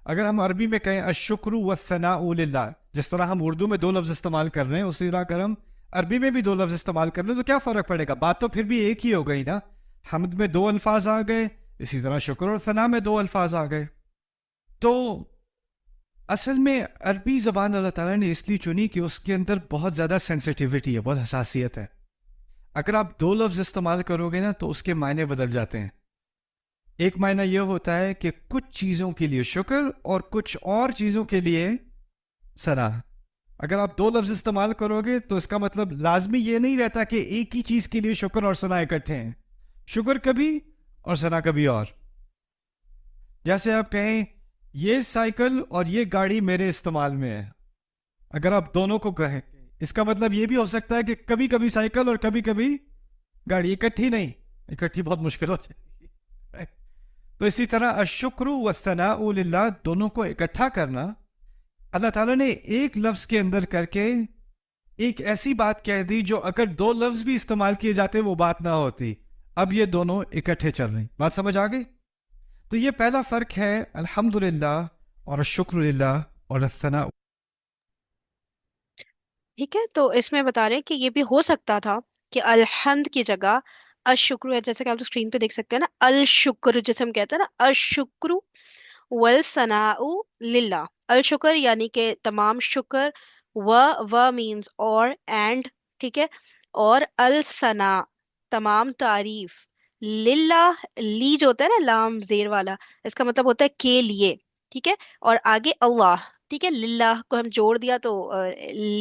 B: अगर हम अरबी में कहें अशुक्रु वस्सनाउ लिल्लाह, जिस तरह हम उर्दू में दो लफ्ज इस्तेमाल कर रहे हैं उसी तरह अगर हम अरबी में भी दो लफ्ज इस्तेमाल कर लें तो क्या फर्क पड़ेगा, बात तो फिर भी एक ही हो गई ना। हमद में दो अल्फाज आ गए, इसी तरह शुक्र और सना में दो अल्फाज आ गए। तो असल में अरबी ज़बान अल्लाह ताला ने इसलिए चुनी कि उसके अंदर बहुत ज़्यादा सेंसिटिविटी है, बहुत हसासियत है। अगर आप दो लफ्ज इस्तेमाल करोगे ना तो उसके मायने बदल जाते हैं। एक मायना यह होता है कि कुछ चीज़ों के लिए शुक्र और कुछ और चीज़ों के लिए सना। अगर आप दो लफ्ज इस्तेमाल करोगे तो इसका मतलब लाजमी ये नहीं रहता कि एक ही चीज़ के लिए शुक्र और सना इकट्ठे हैं, शुक्र कभी और सना कभी और। जैसे आप कहें ये साइकिल और ये गाड़ी मेरे इस्तेमाल में है, अगर आप दोनों को कहें इसका मतलब ये भी हो सकता है कि कभी कभी साइकिल और कभी कभी गाड़ी, इकट्ठी नहीं, इकट्ठी बहुत मुश्किल हो जाएगी। तो इसी तरह अशुक्र व सनाउ लिल्लाह, दोनों को इकट्ठा करना अल्लाह ताला ने एक लफ्ज के अंदर करके एक ऐसी बात कह दी जो अगर दो लफ्ज भी इस्तेमाल किए जाते वो बात ना होती। अब ये दोनों इकट्ठे चल रहे, बात समझ आ गई? तो ये पहला फर्क है अल्हम्दुलिल्लाह और शुक्रिल्लाह और सना।
A: ठीक है, तो इसमें बता रहे हैं कि ये भी हो सकता था कि अल्हम्द की जगह अशुक्र है, जैसे कि आप तो स्क्रीन पे देख सकते हैं ना, अल शुक्र जैसे हम कहते हैं ना, अशुक्र वल सनाउ लिल्लाह। अल शुक्र यानी कि तमाम शुक्र, व मींस और एंड, ठीक है, और अल सना तमाम तारीफ, लिल्लाह ली जो होता है ना लाम जेर वाला, इसका मतलब होता है के लिए। ठीक है, और आगे अल्लाह, ठीक है, लिल्लाह को हम जोड़ दिया तो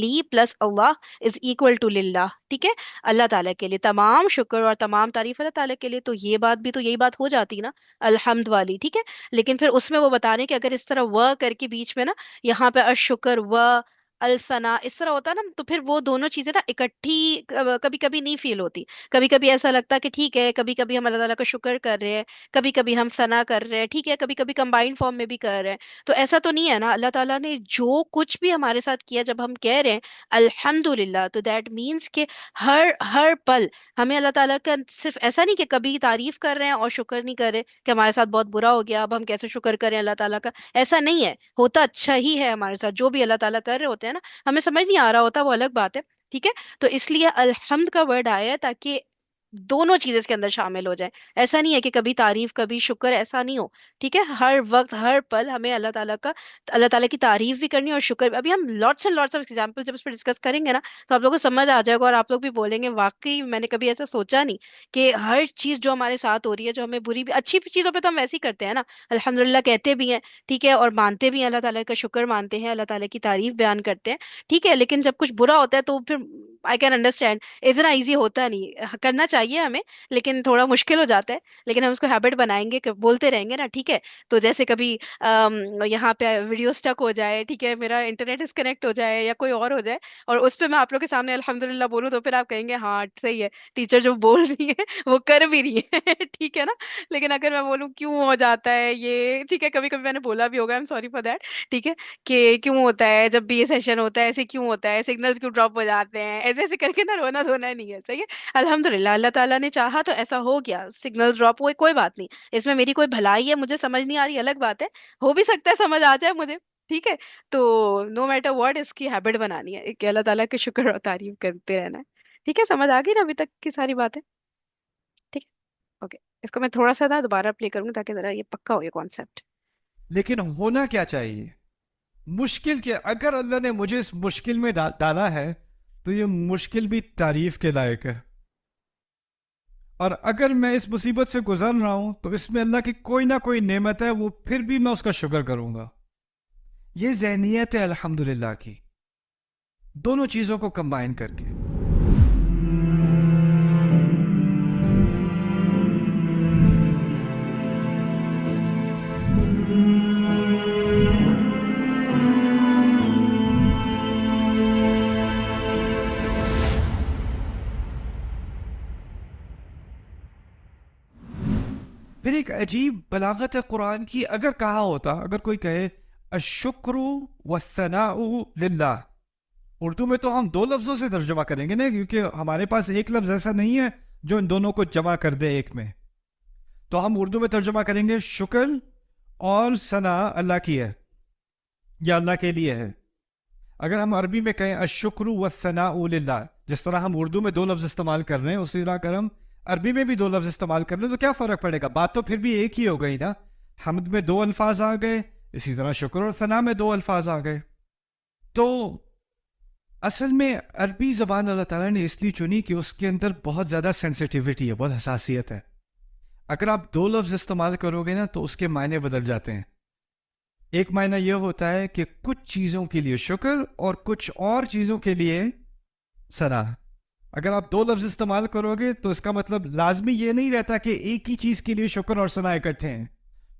A: ली प्लस अल्लाह इज इक्वल टू लिल्लाह। ठीक है, अल्लाह ताला के लिए तमाम शुक्र और तमाम तारीफ अल्लाह ताला के लिए, तो ये बात भी तो यही बात हो जाती ना अल्हम्द वाली। ठीक है, लेकिन फिर उसमें वो बता रहे हैं कि अगर इस तरह व करके बीच में ना, यहाँ पे अशुक्र व अलसना इस तरह होता ना, तो फिर वो दोनों चीजें ना इकट्ठी कभी कभी नहीं फील होती। कभी कभी ऐसा लगता है कि ठीक है, कभी कभी हम अल्लाह ताला का शुक्र कर रहे हैं, कभी कभी हम सना कर रहे हैं, ठीक है, कभी कभी कंबाइंड फॉर्म में भी कर रहे हैं। तो ऐसा तो नहीं है ना, अल्लाह ताला ने जो कुछ भी हमारे साथ किया, जब हम कह रहे हैं अल्हम्दुलिल्लाह, तो दैट मीन्स के हर हर पल हमें अल्लाह ताला का सिर्फ ऐसा नहीं कि कभी तारीफ कर रहे हैं और शुक्र नहीं कर रहे कि हमारे साथ बहुत बुरा हो गया अब हम कैसे शुक्र करें अल्लाह ताला का, ऐसा नहीं है। होता अच्छा ही है हमारे साथ, जो भी अल्लाह ताला कर रहे होते हैं ہیں نا, ہمیں سمجھ نہیں آ رہا ہوتا, وہ الگ بات ہے. ٹھیک ہے, تو اس لیے الحمد کا ورڈ آیا ہے تاکہ دونوں چیزیں اس کے اندر شامل ہو جائیں. ایسا نہیں ہے کہ کبھی تعریف کبھی شکر, ایسا نہیں ہو. ٹھیک ہے, ہر وقت ہر پل ہمیں اللہ تعالیٰ کی تعریف بھی کرنی ہے اور شکر بھی. ابھی ہم lots and lots of example جب اس پہ ڈسکس کریں گے نا, تو آپ لوگوں کو سمجھ آ جائے گا اور آپ لوگ بھی بولیں گے واقعی میں نے کبھی ایسا سوچا نہیں کہ ہر چیز جو ہمارے ساتھ ہو رہی ہے, جو ہمیں بری بھی اچھی بھی چیزوں پہ تو ہم ویسے ہی کرتے ہیں نا, الحمدللہ کہتے بھی ہیں. ٹھیک ہے, اور مانتے بھی ہیں, اللہ تعالیٰ کا شکر مانتے ہیں, اللہ تعالیٰ کی تعریف بیان کرتے ہیں. ٹھیک ہے, لیکن جب کچھ برا ہوتا ہے تو پھر آئی کین انڈرسٹینڈ, اتنا ایزی ہوتا نہیں, کرنا چاہیے ہمیں لیکن تھوڑا مشکل ہو جاتا ہے. لیکن ہم اس کو ہیبٹ بنائیں گے کہ بولتے رہیں گے نا. ٹھیک ہے, تو جیسے کبھی یہاں پہ ویڈیو اسٹک ہو جائے, ٹھیک ہے, میرا انٹرنیٹ ڈسکنیکٹ ہو جائے یا کوئی اور ہو جائے, اور اس پہ میں آپ لوگ کے سامنے الحمدللہ بولوں, تو پھر آپ کہیں گے ہاں صحیح ہے, ٹیچر جو بول رہی ہے وہ کر بھی رہی ہے. ٹھیک ہے نا. لیکن اگر میں بولوں کیوں ہو جاتا ہے یہ, ٹھیک ہے, کبھی کبھی میں نے بولا بھی ہوگا, ایم سوری فار دیٹ. ٹھیک ہے, کہ کیوں ہوتا ہے جب بھی یہ سیشن ہوتا ہے, ایسے کیوں ہوتا ہے, سگنلز کیوں ڈراپ ہو جاتے ہیں, ایسے ایسے کر کے نا رونا دھونا نہیں ہے. صحیح ہے, الحمدللہ اللہ تعالیٰ نے چاہا تو ایسا ہو گیا, سگنل ڈراپ ہوئے, کوئی بات نہیں. اس میں میری کوئی بھلائی ہے, مجھے سمجھ نہیں آ رہی, الگ بات ہے, ہو بھی سکتا ہے سمجھ آ جائے مجھے. ٹھیک ہے, تو نو میٹر واٹ اس کی ہیبٹ بنانی ہے کہ اللہ تعالیٰ کے شکر اور تعریف کرتے رہنا ہے. ٹھیک ہے, سمجھ آ گئی نا ابھی تک کی ساری باتیں؟ ٹھیک ہے, اوکے. اس کو میں تھوڑا سا نا دوبارہ پلے کروں گی تاکہ ذرا یہ پکا ہو یہ کانسیپٹ.
B: لیکن ہونا کیا چاہیے؟ مشکل کیا؟ اگر اللہ نے مجھے اس مشکل میں ڈالا ہے تو یہ مشکل بھی تعریف کے لائق ہے. اور اگر میں اس مصیبت سے گزر رہا ہوں تو اس میں اللہ کی کوئی نہ کوئی نعمت ہے, وہ پھر بھی میں اس کا شکر کروں گا. یہ ذہنیت ہے الحمدللہ کی, دونوں چیزوں کو کمبائن کر کے. پھر ایک عجیب بلاغت ہے قرآن کی. اگر کہا ہوتا, اگر کوئی کہے الشکر والثناء للہ, اردو میں تو ہم دو لفظوں سے ترجمہ کریں گے نا, کیونکہ ہمارے پاس ایک لفظ ایسا نہیں ہے جو ان دونوں کو جمع کر دے ایک میں. تو ہم اردو میں ترجمہ کریں گے شکر اور ثنا اللہ کی ہے یا اللہ کے لیے ہے. اگر ہم عربی میں کہیں الشکر والثناء للہ, جس طرح ہم اردو میں دو لفظ استعمال کر رہے ہیں, اسی طرح اگر ہم عربی میں بھی دو لفظ استعمال کر لیں تو کیا فرق پڑے گا؟ بات تو پھر بھی ایک ہی ہو گئی نا. حمد میں دو الفاظ آ گئے, اسی طرح شکر اور ثنا میں دو الفاظ آ گئے. تو اصل میں عربی زبان اللہ تعالیٰ نے اس لیے چنی کہ اس کے اندر بہت زیادہ سینسٹیوٹی ہے, بہت حساسیت ہے. اگر آپ دو لفظ استعمال کرو گے نا تو اس کے معنی بدل جاتے ہیں. ایک معنی یہ ہوتا ہے کہ کچھ چیزوں کے لیے شکر اور کچھ اور چیزوں کے لیے ثنا. اگر آپ دو لفظ استعمال کرو گے تو اس کا مطلب لازمی یہ نہیں رہتا کہ ایک ہی چیز کے لیے شکر اور ثنا اکٹھے ہیں.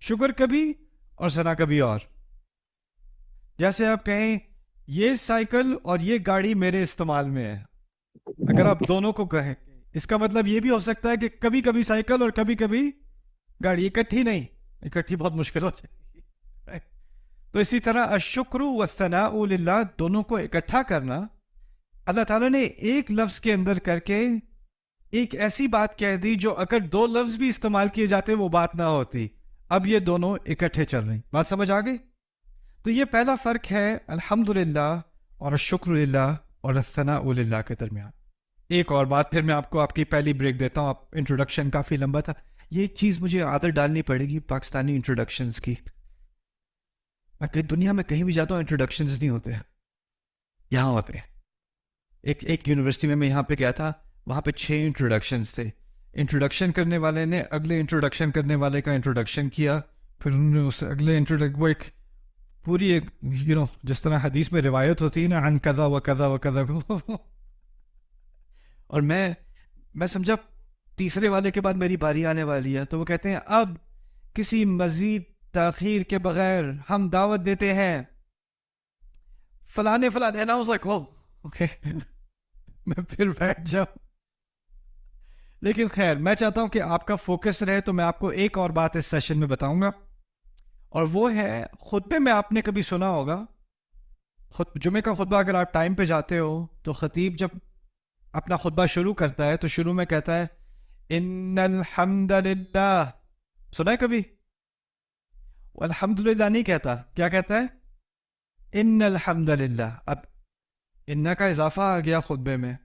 B: شکر کبھی اور ثنا کبھی اور. جیسے آپ کہیں یہ سائیکل اور یہ گاڑی میرے استعمال میں ہے, اگر آپ دونوں کو کہیں, اس کا مطلب یہ بھی ہو سکتا ہے کہ کبھی کبھی سائیکل اور کبھی کبھی گاڑی, اکٹھی نہیں, اکٹھی بہت مشکل ہو جائے گی. تو اسی طرح الشکر والثناء للہ, دونوں کو اکٹھا کرنا اللہ تعالیٰ نے ایک لفظ کے اندر کر کے ایک ایسی بات کہہ دی جو اگر دو لفظ بھی استعمال کیے جاتے وہ بات نہ ہوتی. اب یہ دونوں اکٹھے چل رہے ہیں. بات سمجھ آ گئی؟ تو یہ پہلا فرق ہے الحمدللہ اور الشکر للہ اور الثناء للہ کے درمیان. ایک اور بات پھر میں آپ کو آپ کی پہلی بریک دیتا ہوں. آپ انٹروڈکشن کافی لمبا تھا, یہ چیز مجھے عادت ڈالنی پڑے گی پاکستانی انٹروڈکشنز کی. میں دنیا میں کہیں بھی جاتا ہوں انٹروڈکشنز نہیں ہوتے, یہاں ہوتے ہیں. ایک یونیورسٹی میں یہاں پہ گیا تھا, وہاں پہ 6 انٹروڈکشنز تھے. انٹروڈکشن کرنے والے نے اگلے انٹروڈکشن کرنے والے کا انٹروڈکشن کیا, پھر انہوں نے اس اگلے وہ ایک پوری ایک جس طرح حدیث میں روایت ہوتی ہے نا, عن کذا و کذا و کذا, اور میں سمجھا تیسرے والے کے بعد میری باری آنے والی ہے. تو وہ کہتے ہیں اب کسی مزید تاخیر کے بغیر ہم دعوت دیتے ہیں فلانے, and I was like, oh, okay. میں پھر بیٹھ جاؤں. لیکن خیر, میں چاہتا ہوں کہ آپ کا فوکس رہے, تو میں آپ کو ایک اور بات اس سیشن میں بتاؤں گا, اور وہ ہے خطبے میں آپ نے کبھی سنا ہوگا, جمعے کا خطبہ اگر آپ ٹائم پہ جاتے ہو تو خطیب جب اپنا خطبہ شروع کرتا ہے تو شروع میں کہتا ہے ان الحمد للہ. سنا ہے کبھی؟ الحمد للہ نہیں کہتا, کیا کہتا ہے؟ ان الحمد للہ. اب इन्ना का इजाफा आ गया खुतबे में।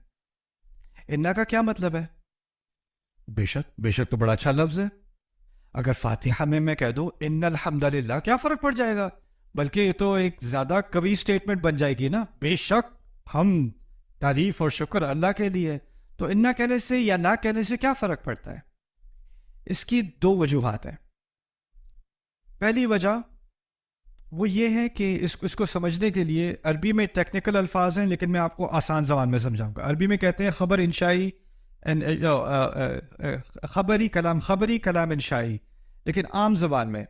B: इन्ना का क्या मतलब है? बेशक, बेशक तो बड़ा अच्छा लफ्ज है। अगर फातिहा में मैं कह दूं इन्नल हम्दलिल्लाह, क्या फर्क पड़ जाएगा? बल्कि ये तो एक ज्यादा कवी स्टेटमेंट बन जाएगी ना। बेशक हम तारीफ और शुक्र अल्लाह के लिए। तो इन्ना कहने से या ना कहने से क्या फर्क पड़ता है? इसकी दो वजूहात हैं। पहली वजह वो ये है कि इसको समझने के लिए अरबी में टेक्निकल अल्फाज हैं, लेकिन मैं आपको आसान ज़बान में समझाऊंगा। अरबी में कहते हैं खबर इंशाई, खबरी कलाम इंशाई। लेकिन आम ज़बान में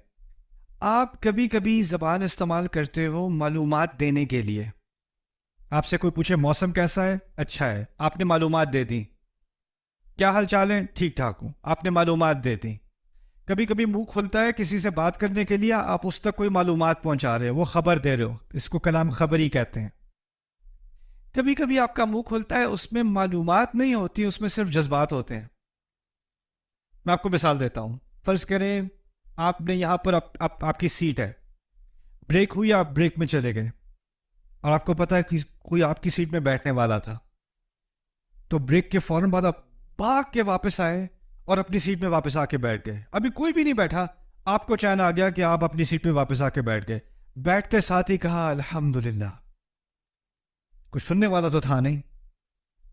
B: आप कभी कभी ज़बान इस्तेमाल करते हो मालूमात देने के लिए। आपसे कोई पूछे मौसम कैसा है, अच्छा है, आपने मालूमात दे दी। क्या हाल चाल है, ठीक ठाक हूँ, आपने मालूमात दे दी। कभी कभी मुंह खुलता है किसी से बात करने के लिए, आप उस तक कोई मालूमात पहुंचा रहे हो, वो खबर दे रहे हो, इसको कलाम खबरी कहते हैं। कभी कभी आपका मुंह खुलता है, उसमें मालूमात नहीं होती, उसमें सिर्फ जज्बात होते हैं। मैं आपको मिसाल देता हूं। फर्ज करें आपने यहां पर आपकी सीट है, ब्रेक हुई, आप ब्रेक में चले गए और आपको पता है कि कोई आपकी सीट में बैठने वाला था। तो ब्रेक के फौरन बाद आप भाग के वापस आए और अपनी सीट में वापस आके बैठ गए। अभी कोई भी नहीं बैठा, आपको चैन आ गया कि आप अपनी सीट में वापस आके बैठ गए। बैठते साथ ही कहा अल्हम्दुलिल्लाह। कुछ सुनने वाला तो था नहीं,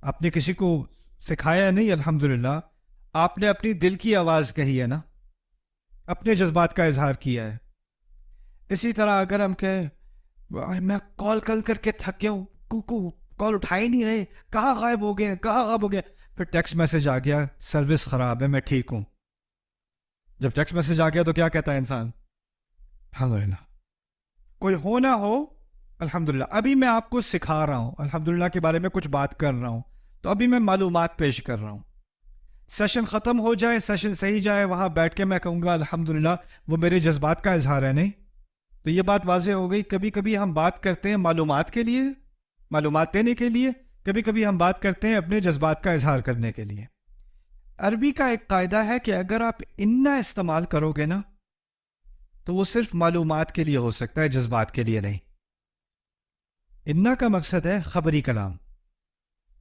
B: आपने किसी को सिखाया नहीं अल्हम्दुलिल्लाह, आपने अपनी दिल की आवाज कही है ना, अपने जज्बात का इजहार किया है। इसी तरह अगर हम कहें मैं कॉल कल करके थक गया हूँ, कुकू कॉल उठा ही नहीं रहे, कहाँ गायब हो गए, कहाँ गायब हो गए। फिर टेक्स्ट मैसेज आ गया, सर्विस खराब है, मैं ठीक हूँ। जब टेक्स्ट मैसेज आ गया तो क्या कहता है इंसान? अल्हम्दुलिल्लाह। कोई हो ना हो, अल्हम्दुलिल्लाह। अभी मैं आपको सिखा रहा हूँ, अल्हम्दुलिल्लाह के बारे में कुछ बात कर रहा हूँ, तो अभी मैं मालूमात पेश कर रहा हूँ। सेशन ख़त्म हो जाए, सेशन सही जाए, वहाँ बैठ के मैं कहूँगा अल्हम्दुलिल्लाह, वो मेरे जज्बात का इजहार है। नहीं तो ये बात वाज़ेह हो गई। कभी कभी हम बात करते हैं मालूमात के लिए, मालूमात देने के लिए, कभी कभी हम बात करते हैं अपने जज्बात का इजहार करने के लिए। अरबी का एक कायदा है कि अगर आप इन्ना इस्तेमाल करोगे ना, तो वो सिर्फ मालूमात के लिए हो सकता है, जज्बात के लिए नहीं। इन्ना का मकसद है खबरी कलाम।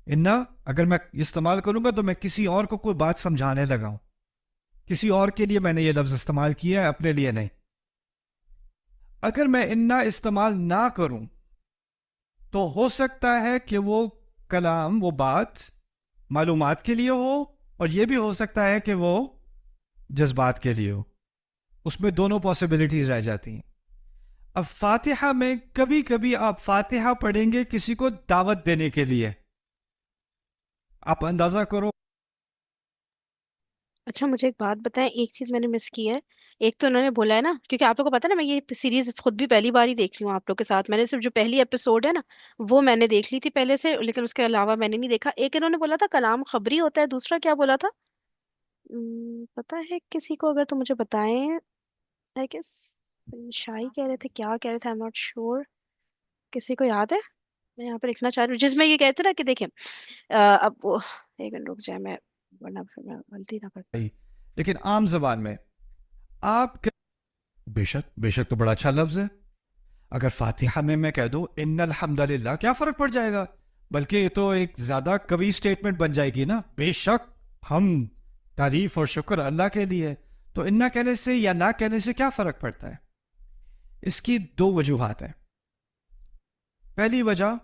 B: इन्ना अगर मैं इस्तेमाल करूंगा तो मैं किसी और को कोई बात समझाने लगा हूं, किसी और के लिए मैंने ये लफ्ज इस्तेमाल किया है, अपने लिए नहीं। अगर मैं इन्ना इस्तेमाल ना करूं तो हो सकता है कि वो कलाम, वो बात मालूमात के लिए हो, और ये भी हो सकता है कि वो जज्बात के लिए हो। उसमें दोनों पॉसिबिलिटीज रह जाती हैं। अब फातिहा में कभी कभी आप फातिहा पढ़ेंगे किसी को दावत देने के लिए। आप अंदाजा करो।
A: अच्छा मुझे एक बात बताएं, एक चीज मैंने मिस की है। एक तो उन्होंने बोला है ना, क्योंकि आप लोग को पता है ना, मैं ये सीरीज खुद भी पहली बार ही देख रही हूँ आप लोग के साथ। मैंने सिर्फ जो पहली एपिसोड है ना, वो मैंने देख ली थी पहले से, लेकिन उसके अलावा मैंने नहीं देखा। एक इन्होंने बोला था कलाम खबरी होता है, दूसरा क्या बोला था? पता है किसी को? अगर तो मुझे बताएं। आई गेस शाही कह रहे थे, क्या कह रहे थे, आई एम नॉट श्योर। किसी को याद है? मैं यहाँ पर लिखना चाह रही हूँ जिसमें ये कहते ना कि देखिए, अब एक मिनट रुक जाए, मैं वरना फिर मैं गलती ना कर।
B: लेकिन आम जबान में आप बेशक, बेशक तो बड़ा अच्छा लफ्ज है। अगर फातिहा में मैं कह दूं इन्नल हम्दलिल्लाह, क्या फर्क पड़ जाएगा? बल्कि ये तो एक ज्यादा कवी स्टेटमेंट बन जाएगी ना। बेशक हम तारीफ और शुक्र अल्लाह के लिए। तो इन्ना कहने से या ना कहने से क्या फर्क पड़ता है? इसकी दो वजूहात हैं। पहली वजह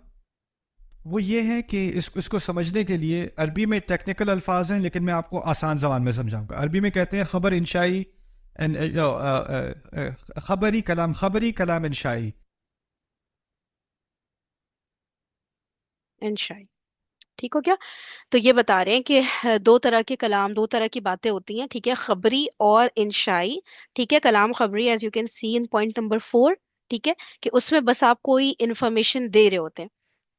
B: वो ये है कि इसको समझने के लिए अरबी में टेक्निकल अल्फाज हैं, लेकिन मैं आपको आसान जबान में समझाऊंगा। अरबी में कहते हैं खबर इंशाई, खबरी कलाम इंशाई।
A: इंशाई, ठीक हो गया? तो ये बता रहे हैं कि दो तरह के कलाम, दो तरह की बातें होती हैं, ठीक है, खबरी और इंशाई। ठीक है, कलाम खबरी as you can see in point number 4, ठीक है, कि उसमें बस आप कोई इंफॉर्मेशन दे रहे होते हैं।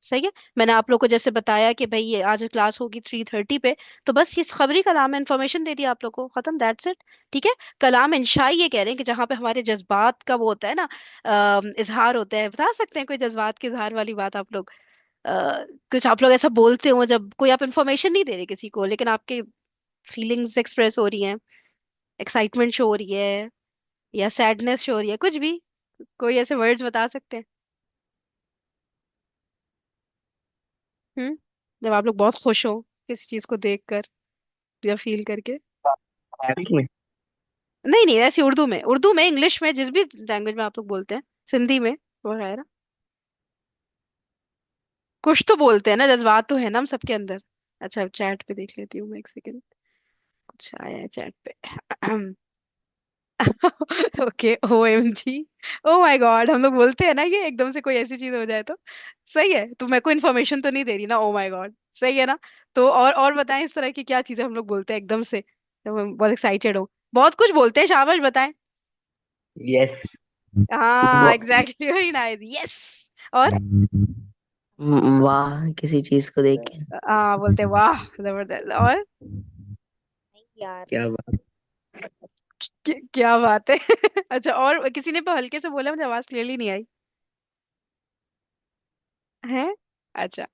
A: सही है। मैंने आप लोग को जैसे बताया कि भाई ये आज क्लास होगी 3:30 पे, तो बस ये खबरी कलाम है, इन्फॉर्मेशन दे दिया आप लोग को, खत्म, दैट्स इट। ठीक है। कलाम इंशाई ये कह रहे हैं कि जहाँ पे हमारे जज्बात का वो होता है ना, इजहार होता है। बता सकते हैं कोई जज्बात के इजहार वाली बात आप लोग? कुछ आप लोग ऐसा बोलते हो जब कोई आप इन्फॉर्मेशन नहीं दे रहे किसी को, लेकिन आपके फीलिंग्स एक्सप्रेस हो रही हैं, एक्साइटमेंट शो हो रही है, या सैडनेस शो हो रही है, कुछ भी। कोई ऐसे वर्ड्स बता सकते हैं? हम्म, जब आप लोग बहुत खुश हो किसी चीज को देख कर या फील करके।
C: अरबिक में।
A: नहीं नहीं, वैसे उर्दू में, इंग्लिश में, जिस भी लैंग्वेज में आप लोग बोलते हैं, सिंधी में वगैरह, कुछ तो बोलते हैं ना, जज्बात तो है ना हम सबके अंदर। अच्छा चैट पे देख लेती हूँ मैं, एक सेकंड, कुछ आया है चैट पे। Okay, O M G, oh my God, हम लोग बोलते हैं ना ये, एकदम से कोई ऐसी चीज हो जाए तो। सही है, तो मेरे को इन्फॉर्मेशन तो नहीं दे रही ना, ओ माय गॉड, सही है ना। तो और बताएं इस तरह की क्या चीजें हम लोग बोलते हैं एकदम से, तो मैं बहुत एक्साइटेड हूँ। बहुत कुछ बोलते हैं, शाबाश बताएं।
C: यस।
A: हाँ एग्जैक्टली, वेरी नाइस, यस। और
E: वाह किसी चीज को देख के।
A: हाँ बोलते हैं वाह, जबरदस्त। और
C: क्या बात।
A: क्या बात है। अच्छा, और किसी ने हल्के से बोला, मुझे आवाज क्लियरली नहीं आई है। अच्छा,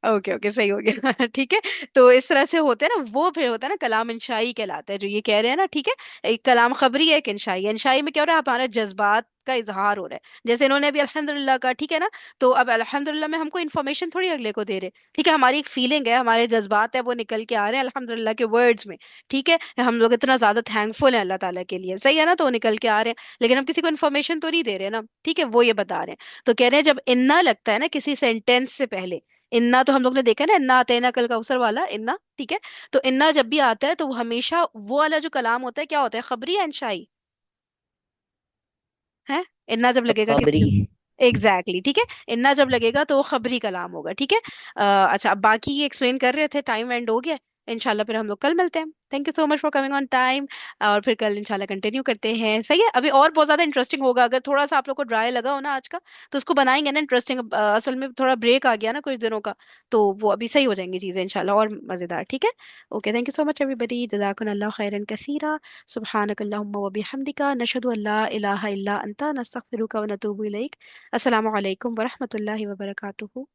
A: ओके ओके, सही हो गया। ठीक है। तो इस तरह से होते हैं ना, वो फिर होता है ना कलाम इंशाई कहलाता है, जो ये कह रहे हैं ना, ठीक है। एक कलाम खबरी है, एक इंशाई है। इंशाई में क्या हो रहा है, हमारे जज्बात का इजहार हो रहा है, जैसे इन्होंने अभी अल्हम्दुलिल्लाह का, ठीक है ना। तो अब अल्हम्दुलिल्लाह में हमको इन्फॉर्मेशन थोड़ी अगले को दे रहे, ठीक है, हमारी एक फीलिंग है, हमारे जज्बात है, वो निकल के आ रहे हैं अल्हम्दुलिल्लाह के वर्ड्स में। ठीक है, हम लोग इतना ज्यादा थैंकफुल हैं अल्लाह ताला के लिए, सही है ना, तो वो निकल के आ रहे हैं, लेकिन हम किसी को इन्फॉर्मेशन तो नहीं दे रहे ना, ठीक है, वो ये बता रहे हैं। तो कह रहे हैं जब इन्ना लगता है ना किसी सेंटेंस से पहले, इन्ना तो हम लोग ने देखा ना, इन्ना अतैना कल कौसर वाला इन्ना, ठीक है। तो इन्ना जब भी आता है तो वो हमेशा वो वाला जो कलाम होता है, क्या होता है, खबरी या इंशाई है। इन्ना जब लगेगा
E: खबरी।
A: किसी, एग्जैक्टली ठीक है, इन्ना जब लगेगा तो वो खबरी कलाम होगा, ठीक है। अच्छा, अब बाकी ये एक्सप्लेन कर रहे थे, टाइम एंड हो गया। इंशाल्लाह फिर हम लोग कल मिलते हैं। Thank you so much for coming on time. और फिर कल इंशाल्लाह कंटिन्यू करते हैं, सही है। अभी और बहुत ज्यादा इंटरेस्टिंग होगा, अगर थोड़ा सा आप लोग को ड्राई लगा हो ना आज का, तो उसको बनाएंगे ना इंटरेस्टिंग। असल में थोड़ा ब्रेक आ गया ना कुछ दिनों का, तो वो अभी सही हो जाएंगी चीजें इंशाल्लाह, और मजेदार, ठीक है। Okay, thank you so much everybody, जज़ाकुमुल्लाह खैरन कसीरा। सुब्हानकल्लाहुम्मा व बिहम्दिका, नशहदु अल्ला इलाहा इल्ला अंता, नस्तगफिरुका व नतूबु इलैक। अस्सलामु अलैकुम व रहमतुल्लाहि व बरकातुहू।